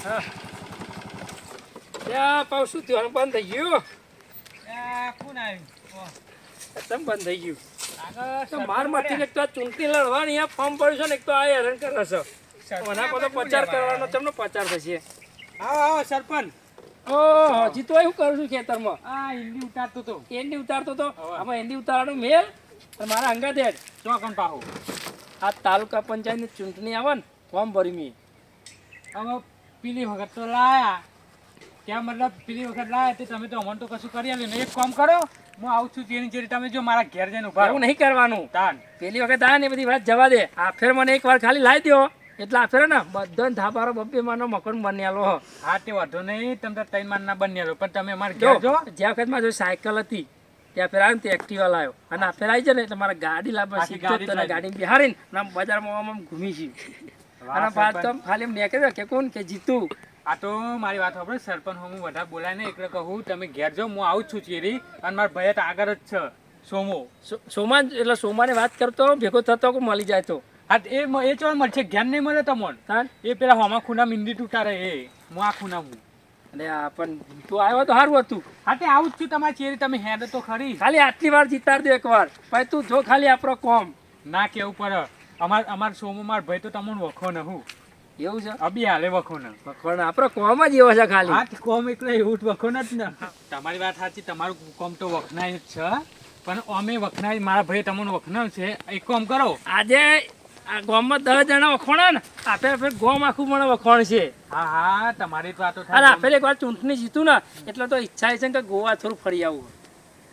હા ત્યાં પાછું શું થયું બંધ થઈ ગયું કોણ આવ્યું તમ બંધ થઈ ગયું તો આગળ માર માંથી એક તો આ ચૂંટણી લડવાની આ ફોર્મ પડ્યું છે ને એક તો આ હેરાન કરે છે એના પર તો પ્રચાર કરવાનો તમને પ્રચાર થશે આવો સરપંચ ઓ હજી તો એવું કરું છું ખેતરમાં હિન્દી ઉતારતો તો એંડી ઉતારતો તો આમાં એંડી ઉતારવાનું મેલ અને મારા અંગા દેડ ચોકન પાહો આ તાલુકા પંચાયતની ચૂંટણી આવે ને ફોર્મ ભરી મેં હવે પેલી વખત તો લાયા ત્યાં મતલબ પેલી વખત લાયા તે તમે તો અમને તો કશું કરી આલ્યું ને એક કામ કરો હું આવું છું તેની જેરી તમે જો મારા ઘેર જઈને ઉભા એવું નહીં કરવાનું તાન પેલી વખત આ ને બધી વાત જવા દે આ ફેર મને એકવાર ખાલી લાવી દો એટલે આ ફેર ને બધા ધાબારો બબ્બે માનો મકાન બન્યાલો હો હા તે વાંધો નહીં તમે તો ત્રણ માનના બન્યા પણ તમે અમારે ઘેર જો જ્યાં વખત માં જો સાયકલ હતી ત્યાં ફેર આવ્યો ને તે એક્ટિવા લાવ્યો અને આ ફેર આવી જાય ને એટલે મારે ગાડી લાવવા સીધો ગાડી બિહારીને આમ બજારમાં આમ ઘૂમી છે અને બાદ તો ખાલી નીકળ્યો કે કોણ કે જીતું આ તો મારી વાત સાંભળો સરપંચ હું વધારે બોલાય ને એટલે કહું તમે ઘેર જો હું આવું છું ચેરી અને મારા ભાઈ તો આગળ જ છે સોમો સોમા એટલે સોમાની વાત કરતો ભેગો થતો કે મળી જાય તો હા એ ચો મળશે ઘેર નહીં મળે તમને એ પેલા હોમા ખૂના મિંદી તૂટારે એ હું આ ખૂના હું અને આ પણ તું આવ્યો તો સારું હતું હા તે આવું જ છું તમારી ચેરી તમે હેડ તો ખરી ખાલી આટલી વાર જીતાડ દે એકવાર પછી તું જો ખાલી આપણો કોમ ના કેવું પડે અમાર સોમો માર ભાઈ તો તમને વખો ન હું એવું છે અબી હાલે વખો ન વખોણ આપણો કોમ જ એવો છે ખાલી હા કોમ એટલે એવું વખો જ ને તમારી વાત સાચી તમારું કોમ તો વખનાય જ છે પણ અમે વખનાય મારા ભાઈ તમને વખનાવ છે એક કામ કરો આજે આ ગામમાં 10 જણા વખોણા ને આપે ગામ આખું મને વખોણ છે હા હા તમારી તો વાતો અને આપે એકવાર ચૂંટણી જીતું ને એટલે તો ઈચ્છા છે કે ગોવા થોડું ફરી આવું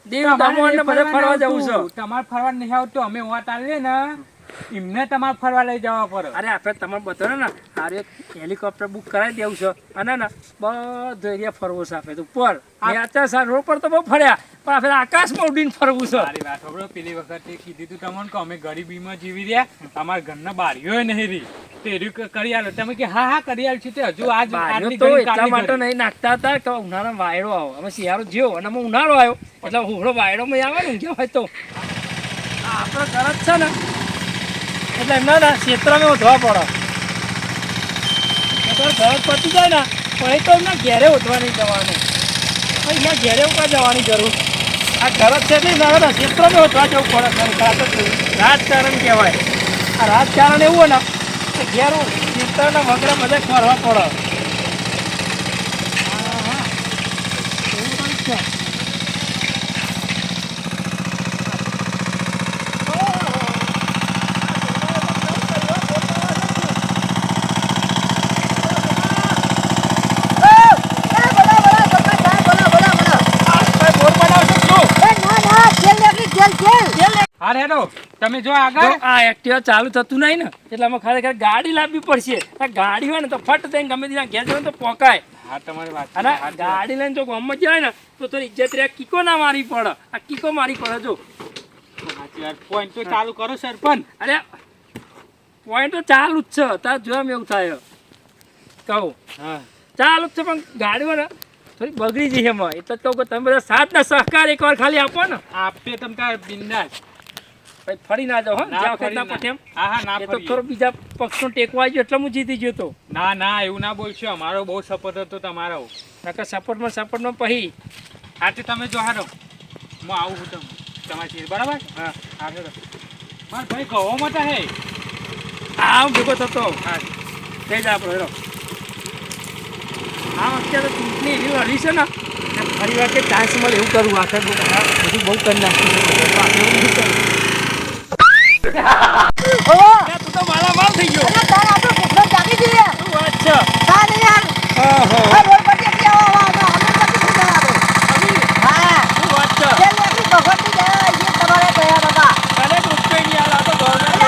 દેવ દમણ ને બધે ફરવા જવું છે તમારે ફરવા નહીં આવતું અમે વાત આવીએ ને એમને તમારે ફરવા લઈ જવા પડે અરે આપણે તમારે બતાવો ને હારે એક હેલિકોપ્ટર બુક કરાવી દેવું છે અને ને બધો એરિયા ફરવો છે આપણે ઉપર અત્યારે રોડ પર તો બહુ ફર્યા પણ આપણે આકાશમાં ઉડીને ફરવું છે મારી વાત સાંભળો પેલી વખતે કીધું તું તમને કે અમે ગરીબીમાં જીવી રહ્યા અમારા ઘરના બારીઓ નહીં રહી તે કરી આલો તમે કે હા હા કરી આલ છે તે હજુ આજ તો એટલા માટે નહીં નાખતા હતા કે ઉનાળામાં વાયડો આવો અમે શિયાળો જ્યો અને અમે ઉનાળો આવ્યો એટલે ઉઘડો વાયડોમાં આવે ને ઊંઘ્યા હોય તો આપણો ઘર જ છે ને એટલે એમના ના ક્ષેત્રમાં ઉધવા પડે ઘર પતી જાય ને પણ એ તો એમના ઘેરે ઉધવા નહીં જવાનું અહીંયા ઘેરે ઉકા જવાની જરૂર આ ઘર જ છે એટલે ના ને ક્ષેત્રમાં ઉધવા જવું પડે રાજકારણ કહેવાય આ રાજકારણ એવું ને કે ઘેર ક્ષેત્રના વગેરે બધા ફરવા પડે એવું તો છે હા હેડો તમે જો આગળ આ એક્ટિવા ચાલુ થતું નહીં ને એટલે અમે ખરેખર ગાડી લાવવી પડશે આ ગાડી હોય ને તો ફટ થઈને ગમે ત્યાં ઘેર જવાનું તો પોકાય હા તમારી વાત અને ગાડી લઈને જો ગામમાં જાય ને તો થોડી ઇજ્જત રે કીકો ના મારી પડે આ કીકો મારી પડે જો પોઈન્ટ તો ચાલુ કરો સરપંચ અરે પોઈન્ટ તો ચાલુ જ છે તાર જોવા એવું થાય કહું હા ચાલુ જ છે પણ ગાડી હોય ને થોડી બગડી જઈએ એમાં એટલે તો કહું તમે બધા સાથ ને સહકાર એકવાર ખાલી આપો ને આપે તમ તાર બિંદાસ ભાઈ ફરી ના જાઓ જ્યાં વખત ના પઠે એમ હા હા ના એ તો થોડો બીજા પક્ષનો ટેકો આવી ગયો એટલે હું જીતી ગયો તો ના ના એવું ના બોલશો અમારો બહુ સપોર્ટ હતો તમારો નકર સપોર્ટમાં પછી આજે તમે જો હારો હું આવું છું તમારી બરાબર હા આગળ માર ભાઈ કહો મત હે આ ભેગો થતો હા થઈ જાય આપણો હેરો આ વખતે તો ચૂંટણી એવી લડી છે ને ફરી વાર કે ચાન્સ મળે એવું કરવું આખરે બધું બહુ કરી નાખ્યું એવું નહીં કરવું તું તો મારા માલ થઈ ગયો શું વાત છે શું વાત છે તને રૂપિયા નહીં આલા તો ગવર્મેન્ટ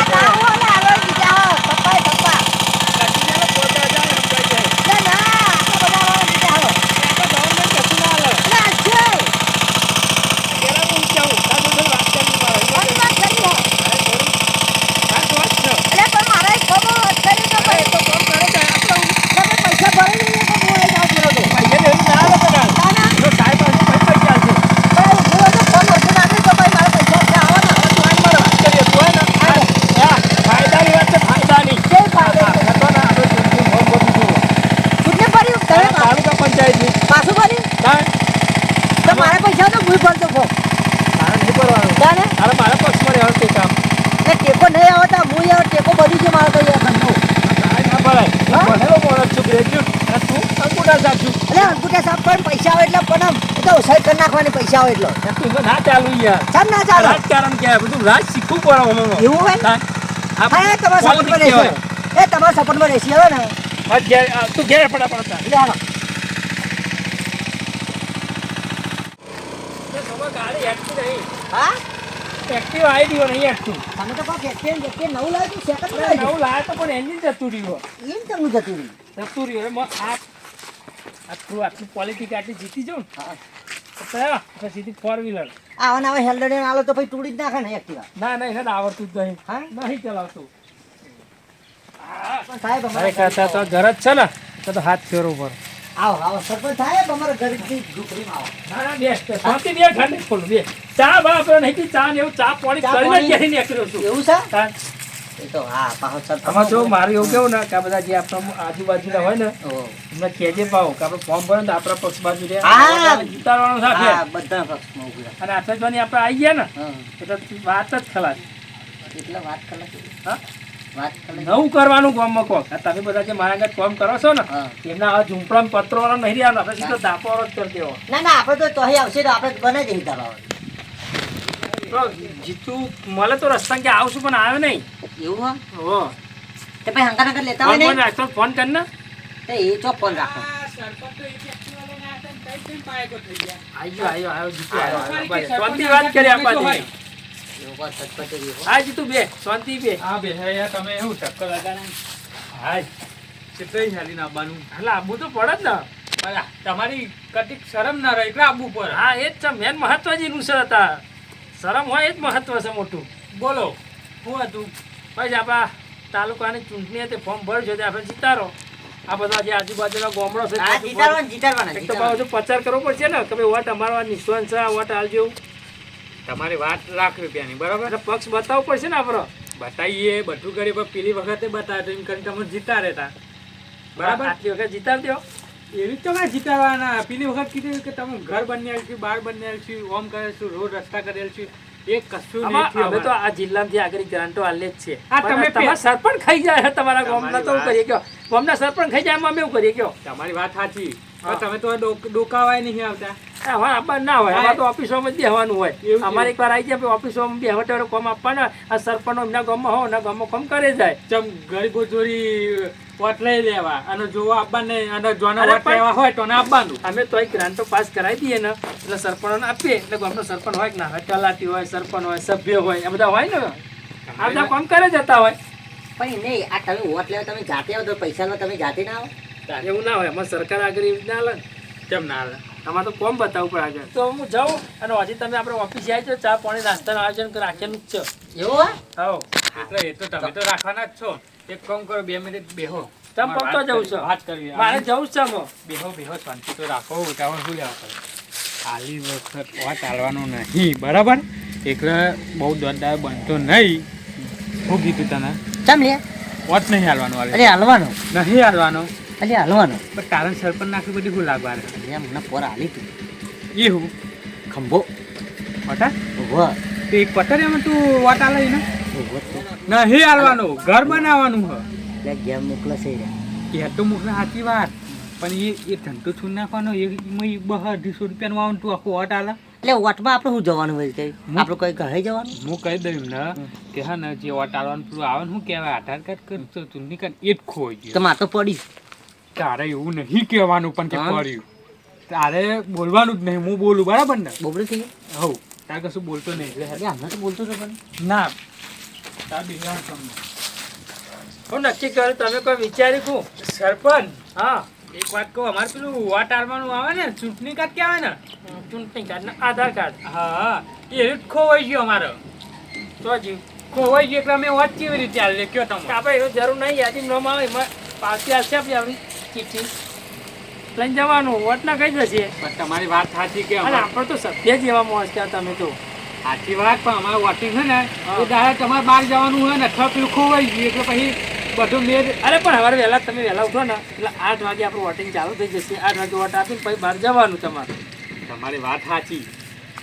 અંગૂઠા સાફ છું. અલે અંગૂઠા સાફ પણ પૈસા આવે એટલે પણ આમ એ તો સહી કરી નાખવાની પૈસા આવે એટલે તું તો ના ચાલુ યાર. ચાલ ના ચાલો રાજકારણ કહેવાય, બધું રાજ શીખવું પડે આમાં. એવું હોય હા. આ હા એ તમારા politics સપોર્ટમાં રહેશે કહેવાય. એ તમારા સપોર્ટમાં રહેશે હવે ને આ તું ઘેર ફટાફટ તા. એટલે હાલો એ ખબર ગાડી હેઠતી નહીં. હા એક્ટિવ આવી ગયો નહીં હેઠતું. તમે તો કહો ફેક્ટરી નવું લાવ્યું તું સેકન્ડ અરે લાવ્યું નવું લાયા તો પણ એન્જિન જતું રહ્યું. એમ તમને જતું રહ્યું જતું રહ્યું. એટલે આટલું પોલિટિક આટલી જીતી જાઉં હા ને તો સીધી ફોર વ્હીલર. આવા નવા હેલ્ડર આલો તો પછી તોડી જ નાખે ને એક્ટિવા ના ના એને આવડતું જ નહીં. હા નહીં ચલાવતું. પણ સાહેબ મારે કહેતા તો ઘર જ છે ને તો હાથ ફેરવો પડે. આવો આવો સરપંચ સાહેબ અમારા ગરીબની ઝૂંપડીમાં આવો ના ના બેસ શાંતિ બે ઠંડી ખોલું બે ચા બા આપણે નહીં પી ચા ને એવું ચા પાણી ચા કરીને પાણી? ક્યાંય નીકળ્યો છું. એવું છે હા. એ તો હા પાછો સરપંચ આમાં જો મારું એવું કેવું ને કે આ બધા જે આપણા આજુબાજુના હોય ને ઓહો. એમને કહેજે પાવ કે આપણે ફોર્મ ભરે ને તો આપણા પક્ષ બાજુ રહે હા. જીતાડવાનું સાથે હા બધા પક્ષમાં ઉભી રહે. અને આતંકવાદી આપણે આવી ગયા ને હા એટલે વાત જ ખલાસ. એટલે વાત કલાક હા વાત કલાક નવું કરવાનું ગામમાં કહો આ તમે બધા જે મારા આગળ કામ કરો છો ને હા એમના આ ઝૂંપડા પત્રો વાળા નહીં રહેવાનું આપણે સીધો દાપોરો જ કરી દેવો. ના ના આપણે તો અહીં આવશે તો આપણે બનાવી દઈએ દબાવ તો જીતું મળે તો રસ્તા ક્યાં આવશું પણ આવ્યો નહીં. એવું હો હો તે પછી હંકા નંકા લેતા ફોન હોય ફોન ને રાખતો ફોન કર ને. તે એ ચોપ ફોન રાખો આ સરપંચ તો એક એક્ટિવા લઈને આવ્યા હતા ને તઈ બાઈકો થઈ ગયા. આવ્યો જીતું આ આવ્યો સારી બસ. કે શાંતિ સરપંચ વાત કરી આગળ આપવાની. હોય. એવું વાત સચપચ જ એવું. હા જીતું બે શાંતિ બે. હા બે યાર તમે એવું ચક્કર લગાડે હા કેટલી ચાલીને આવવાનું એટલે આબુ તો પડે જ ને. અલા, તમારી કટીક શરમ ના રહે એટલે આવવું પડે હા એ જ છે મેન મહત્વ જ એનું છે હતા. શરમ હોય એ જ મહત્વ છે મોટું. બોલો શું હતું પછી આપણા તાલુકાની ચૂંટણી હતી ફોર્મ ભરજો તે આપણે જીતારો. આ બધા જે આજુબાજુના ગામડો છે હા જીતાડવાના જીતાડવાના એક તો પાછું પ્રચાર કરવો પડશે ને કે ભાઈ વોટ અમારો આ નિસ્વાન છે આ વોટ આલજો. તમારી વાત લાખ રૂપિયાની બરાબર એટલે પક્ષ બતાવવો પડશે ને આપણો. બતાવીએ બધું કરી પણ પેલી વખતે બતાવ્યો એમ કરીને તમે જીતા રહેતા બરાબર આટલી વખત જીતાડી દો. એવી તો ના જીતાડવાના પેલી વખત કીધું કે તમે ઘર બની છું બાર બની છું ઓમ કરેલ છું રોડ રસ્તા કરેલ છું એક કશું નહીં આમાં થયું અમે તો અમારે. આ જિલ્લામાંથી આગળ ગ્રાન્ટો આલે જ છે. હા, તમે પણ તમારા સરપંચ ખાઈ જાય છે તમારા તમારી ગામના તો શું વાત. કરીએ કયો ગામના સરપંચ ખાઈ જાય એમાં અમે શું કરીએ કયો. તમારી વાત સાચી હા. પણ તમે તો ડોકાવાય નહીં આવતા અમારે આપવાનું ના હોય અમારે તો ઓફિસોમાં જ બેહવાનું હોય. એવું અમારે એકવાર આવી જાય ઓફિસોમાં બેહવા કોમ આપવાના આ સરપંચ એમના ગામમાં હોય એના ગામમાં કોમ કરે જાય. ચમ ગરીબો ચોરી વોટ લઈ લેવા અને જોવા આપવાનું નહીં અને જોને અરે વોટ પણ- લેવા હોય તો ને આપવાનું અમે તો એક ગ્રાન્ટો પાસ કરાવી દઈએ ને એટલે સરપંચોને આપીએ એટલે ગામનો સરપંચ હોય કે ના હોય તલાટી હોય સરપંચ હોય સભ્ય હોય એ બધા હોય ને આ બધા કામ કરે જતા હોય. પણ નહીં આ તમે વોટ લેવા તમે જાતે આવો તો પૈસા લો તમે જાતે ના આવો તારે એવું ના હોય અમારે સરકાર આગળ એવી રીતના હાલે ને. કેમ ના હાલે? આમાં તો કોમ બતાવવું પડે આગળ. તો હું જાઉં અને હજી તમે આપણે ઓફિસે આવી જાઓ ચા પાણી નાસ્તાનું આયોજન રાખેલું જ છે. એવું હા હા એટલે એ તો તમે તો રાખવાના જ છો એક કામ કરો 2 મિનિટ બેહો તમ પકતો જવું છે. વાત કરવી મારે જવું જ છે આમાં. બેહો શાંતિ તો રાખો ઉતાવળ શું લેવા કરે આલી વખત વાત ચાલવાનું નહીં બરાબર એટલે બહુ દોડદાર બનતો નહીં શું કીધું તને ચમ લે વોટ નહીં હાલવાનું હાલે અરે હાલવાનો નહીં હાલવાનો અરે હાલવાનો પણ તારણ સરપંચ નાખી બધી શું લાગવાનું અરે મને પોર હાલી તું એ હું ખંભો પટા ઉભો તો એક પટર એમાં તું વોટ હાલે ને ઉભો નહીં હાલવાનું ઘર બનાવવાનું હ ત્યાં ગેમ મોકલે છે રે એ તો મુખ સાચી વાત પણ એ ધંધો છૂટ નાખવાનો એ બહાર 200 રૂપિયાનું આવવાનું તું આખું વોટ હાલે એટલે વોટમાં આપણે શું જવાનું હોય કઈ આપણે કોઈ કહે જવાનું હું કહી દઉં ને કે હા ને જે વોટ આલવાનું પેલું આવે ને શું કહેવાય આધાર કાર્ડ કરતો ચૂંટણી કાર્ડ એ જ ખોઈ ગયું તો માતો પડી તારે એવું નહીં કહેવાનું પણ કે હા. કર્યું તારે બોલવાનું જ નહીં હું બોલું બરાબર ને બોબડું થઈ ગયું હવ તારે કશું બોલતો નહીં એટલે અરે હમણાં તો બોલતો હતો પણ ના તાર બીજા તમને હું નક્કી કર્યું તમે કોઈ વિચાર્યું શું? સરપંચ હા એક વાત કહું અમારે પેલું વોટ આલવાનું આવે ને ચૂંટણી કાર્ડ કહેવાય ને ચૂંટણી કાર્ડ ને આધાર કાર્ડ હા એ જ ખોવાઈ ગયો અમારો તો હજી ખોવાઈ ગયો એટલે અમે વોટ કેવી રીતે આલે કયો તમે આપણે એવું જરૂર નહીં યાદી નોમ આવે એમાં પાવતી આવશે આપણી આપણી ચિઠ્ઠી લઈને જવાનું વોટ ના કહી દેશે. પણ તમારી વાત સાચી કે અને અમારે આપણે તો સભ્ય જેવા મોજ ત્યાં તમે તો સાચી વાત પણ અમારે વોટિંગ છે ને એ દાડે તમારે બહાર જવાનું હોય ને અથવા પેલું ખોવાઈ ગયું એટલે પછી બધું મેર અરે પણ સવારે વહેલા તમે વહેલા ઉઠો ને એટલે 8 વાગે આપણું વોટિંગ ચાલુ થઈ જશે 8 વાગે વોટ આપીને પછી બહાર જવાનું તમારે. તમારી વાત સાચી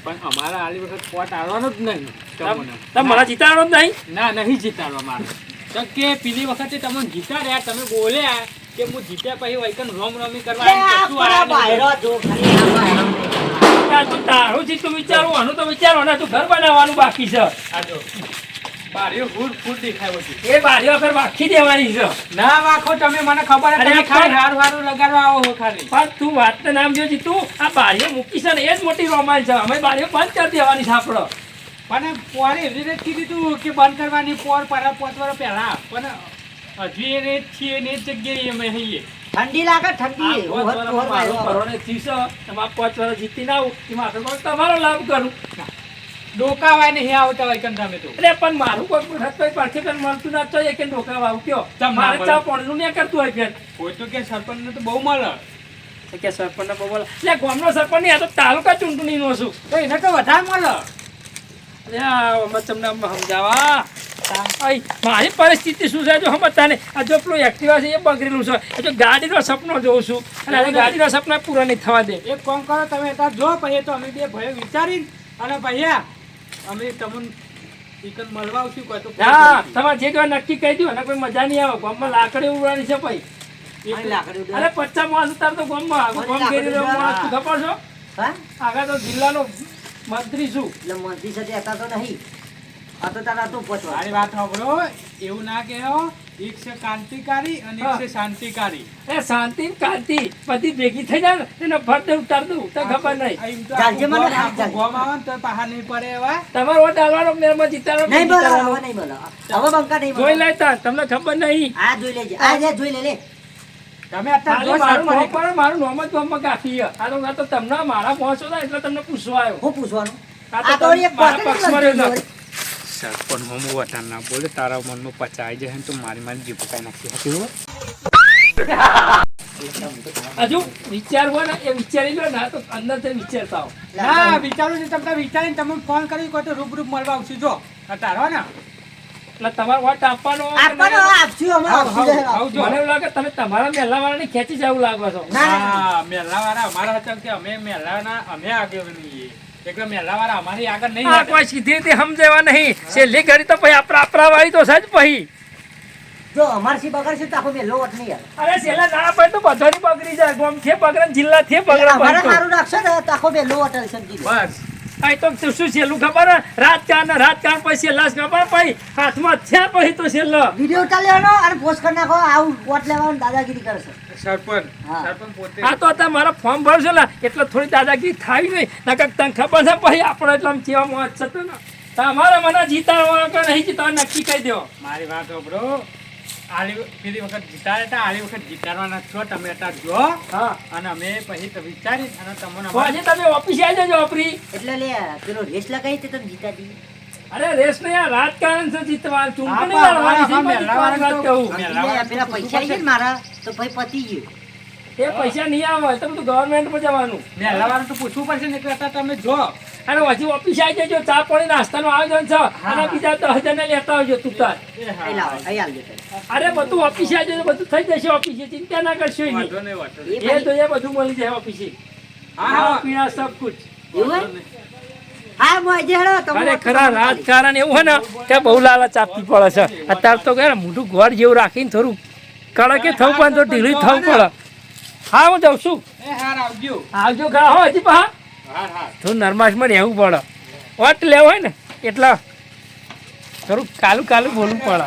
પણ અમારા આલી વખત વોટ આવવાનો જ નહીં તમને. તમે મને જીતાડો જ નહીં. ના નહીં જીતાડવા મારે તો કે પેલી વખતે તમે જીતાડ્યા તમે બોલ્યા કે હું જીત્યા પછી વૈકન રોમ રોમી કરવા લે આવીને આ કશું પરા આયા નહીં. બાયરો જો ખાલી આ બાયરો. આ તું તારું જ તું વિચારું આનું તો વિચારો ને તું ઘર બનાવવાનું બાકી છે આ જો બારીઓ ફૂટ ફૂટ દેખાય બધી. એ બારીઓ ફેર વાખી દેવાની છે ના વાખો તમે મને ખબર અરે તમે ખાલી પણ- હારું હારું લગાડવા આવો છો ખાલી. પણ તું વાત તો નામ જોજી તું આ બારીઓ મૂકી છે ને એ જ મોટી રોમાન છે અમે બારીઓ બંધ કરી દેવાની છે આપણો પણ પોરે એવી રીતે કીધું તું કે બંધ કરવાની પોર પર 5 વર્ષ પહેલા પણ હજુ એ રેત છીએ ને એ જ જગ્યાએ અમે હઈએ. ઠંડી લાગે ઠંડી આ પાંચ વર્ષમાં મારો કરોડે થયું છે એમાં 5 વર્ષ જીતીને આવું એમાં તો કોક તમારો લાભ કરું ડોકાવાય નહીં આવતા વૈકન તમે તો. એટલે પણ મારું કોઈ રસ્તો પરફેક્ટ મળતું ના જોઈએ કે ડોકા વાવ કયો ચમ ના મારે મળે. ચા પાણીનું નહીં કરતું હોય ફેર કોઈ તો કે સરપંચને તો બહુ મળે. કે સરપંચ બોલે એટલે ગામનો સરપંચ નહીં આ તો તાલુકા ચૂંટણીનો છું તો એને તો વધારે મળે. એટલે અમે તમને સમજાવા અહીં મારી પરિસ્થિતિ શું છે જો સમજતા ને આ જો પેલું એક્ટિવા છે એ બગડેલું છે આ જો ગાડીનો સપનો જોઉં છું અને આ ગાડીનો સપના પૂરા નહીં થવા દે એક કામ કરો તમે ત્યાં જો પછી તો અમે બે ભાઈઓ વિચારીને અને ભૈયા અમે તમને ચિકન મળવા આવશું કોઈ તો ફોન હા કરીશું. તમારે જે કહેવાય નક્કી કહી દો અને કોઈ મજા નહીં આવે ગામમાં લાકડી ઉડવાની છે ભાઈ આ લાકડી ઉડે. અરે 50 માણસ ઉતાર તો ગામમાં આખું ગામ ઘેરી રહ્યો માણસ તું ખબર છો હા આગળ તો જિલ્લાનો મંત્રી છું એટલે મંત્રી સાથે હતા તો નહીં આ તો તારા તું પહોંચવા મારી વાત સાંભળો એવું ના કહેવો એક છે ક્રાંતિકારી અને એક છે શાંતિકારી. એ શાંતિ ને કાંતિ બધી ભેગી થઈ જાય ને એને ફરતે ઉતાર દઉં તો ખબર નહીં એમ તો ચાલજે મને, આખું ચાલજે. ગોમ આવે ને તો બહાર નહીં પડે એવા. તમારો વોટ આલવાનો મેરમાં જીતાડો નહીં બોલો જીતાડવાનો. હવે નહીં બોલો હવે બંકા નહીં જોઈ બોલો લેતા તમને ખબર નહીં આ જોઈ લેજે આ જે જોઈ લે લે તમે અત્યારે જો ખાલી મારું સરપંચ- નામ પણ મારું નામ જ ગામમાં કાફી છે. આ તો તમને મારા પહોંચો થાય એટલે તમને પૂછવા આવ્યો હું પૂછવાનું આ આ તો તો એક મારા પોતે પક્ષમાં જ રહ્યો લઈ સરપંચમાં હું વટાણ ના બોલે તારા મનમાં પચાઈ જાય ને તું મારી જીભ કાઈ નાખી હતી. હજુ વિચાર હોય ને એ વિચારી લો ને તો અંદરથી વિચારતા હો ના વિચારું છું તમને વિચારીને તમને ફોન કરી કોઈ તો રૂબરૂ મળવા આવશું જો તારો ને એટલે તમારો વોટ આપવાનો કે આપવાનો નહીં? આપશું અમે આપશું હાવ, જરા. હાવ. મને એવું લાગે તમે તમારા મહેલાવાળાને ખેંચી જવું લાગો છો ના, ના, હા મેલાવાળા અમારા હતા કે અમે મેલાવાના અમે આગળ છીએ એટલે મેલાવાળા અમારી આગળ નહીં આ હતા. કોઈ સીધી રીતે સમજાવવા નહીં છેલ્લી ઘડી તો પછી આપણા વાળી તો સજ પછી જો અમારથી બગડશે તો આખો મેલો વટ નહીં આવે. અરે છેલ્લા ના પડે તો બધાની બગડી જાય ગામ છે બગડે ને જિલ્લા છે બગડે અમારે બધું. સારું રાખશો ને તો આખો મેલો વટ સમજી લો. બસ આ તો શું છેલ્લું ખબર હે? રાજકારણ પછી છેલ્લા જ ખબર પછી હાથમાં થયા પછી તો છેલ્લો વિડીયો ઉતાર લેવાનો અને પોસ્ટ કરી નાખો આવું વોટ લેવાનું દાદાગીરી કરશે સરપંચ હા. સરપંચ પોતે આ તો અત્યારે મારા ફોર્મ ભરશો ને એટલે થોડી દાદાગીરી થાય નહીં નકર તને ખબર છે પછી આપણો એટલે આમ કેવા મોજ છે તો ને તમારે મને જીતાડવાનો કે નહીં જીતાડવાનો નક્કી કહી દો મારી વાત સાંભળો પેલી વખત જીતાડ્યા હતા આલી વખત જીતાડવાના છો તમે અત્યારે જો હા અને અમે પછી તો વિચારી અને તમને તો આજે તમે ઓફિસે આવી જજો આપણી એટલે લે પેલો રેસ લગાવી તે તમે જીતા દઈએ. અરે રેસ નહીં આ રાજકારણ છે જીતવાનું ચૂંટણી હા, લડવાની છે હા, એમાં જીતવાની વાત કહું. મેં એટલે લાવવાનું પેલા તો પૈસા આવી ગયા ને મારા તો ભાઈ પતી ગયું. એ પૈસા નહીં આવે તો બધું ગવર્મેન્ટમાં જવાનું મેલાવાનું તો પૂછવું પડશે ને એટલે અત્યારે તમે જો અને હજી ઓફિસે આવી જજો ચા પાણી નાસ્તાનું આયોજન છે અને બીજા 10,000 ને લેતા આવજો તું તાર અહીં લાવો અહીં આલજો તમે. અરે બધું ઓફિસે આવી જજો બધું થઈ જશે ઓફિસે ચિંતા ના કરશો એની. વાંધો નહીં, વાંધો નહીં. એ એ તો એ બધું મળી જાય ઓફિસે હા, ખાવા હા. પીણા સબ કુછ એવું હોય? હા હું આજે હેડો તમે અરે ખરા રાજકારણ એવું હોય ને કે બહુ લાલચ આપવી પડે છે અત્યારે તો કે મોઢું ગોળ જેવું રાખીને થોડું કડકે થવું પણ તો ઢીલી થવું પડે હા હું જાઉં છું એ હાર આવજો આવજો ખરા હો હજી પા હાર હાર થોડું નરમાશમાં રહેવું પડે વટ લેવો હોય ને એટલે થોડું કાલું કાલું બોલવું પડે